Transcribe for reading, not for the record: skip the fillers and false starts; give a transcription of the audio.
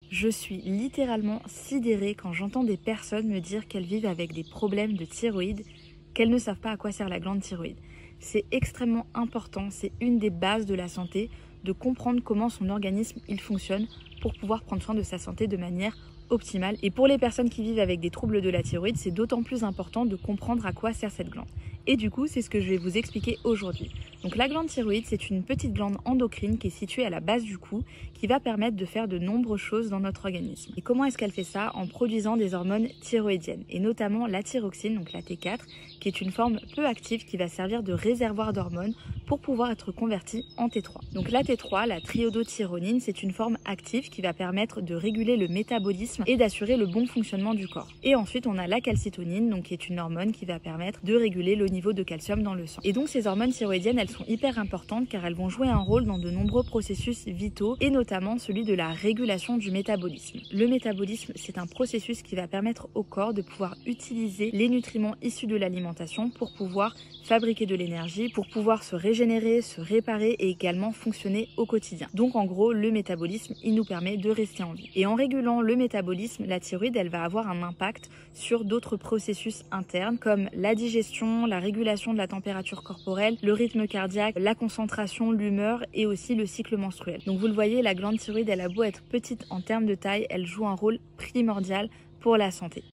Je suis littéralement sidérée quand j'entends des personnes me dire qu'elles vivent avec des problèmes de thyroïde, qu'elles ne savent pas à quoi sert la glande thyroïde. C'est extrêmement important, c'est une des bases de la santé, de comprendre comment son organisme il fonctionne pour pouvoir prendre soin de sa santé de manière optimale. Et pour les personnes qui vivent avec des troubles de la thyroïde, c'est d'autant plus important de comprendre à quoi sert cette glande. Et du coup, c'est ce que je vais vous expliquer aujourd'hui. Donc la glande thyroïde, c'est une petite glande endocrine qui est située à la base du cou, qui va permettre de faire de nombreuses choses dans notre organisme. Et comment est-ce qu'elle fait ça? En produisant des hormones thyroïdiennes, et notamment la thyroxine, donc la T4, qui est une forme peu active qui va servir de réservoir d'hormones pour pouvoir être convertie en T3. Donc la T3, la triiodothyronine, c'est une forme active qui va permettre de réguler le métabolisme et d'assurer le bon fonctionnement du corps. Et ensuite, on a la calcitonine, donc qui est une hormone qui va permettre de réguler le niveau de calcium dans le sang. Et donc ces hormones thyroïdiennes, elles sont hyper importantes car elles vont jouer un rôle dans de nombreux processus vitaux et notamment celui de la régulation du métabolisme. Le métabolisme, c'est un processus qui va permettre au corps de pouvoir utiliser les nutriments issus de l'alimentation pour pouvoir fabriquer de l'énergie, pour pouvoir se régénérer, se réparer et également fonctionner au quotidien. Donc en gros, le métabolisme, il nous permet de rester en vie. Et en régulant le métabolisme, la thyroïde, elle va avoir un impact sur d'autres processus internes comme la digestion, la régulation de la température corporelle, le rythme cardiaque, la concentration, l'humeur et aussi le cycle menstruel. Donc vous le voyez, la glande thyroïde, elle a beau être petite en termes de taille, elle joue un rôle primordial pour la santé.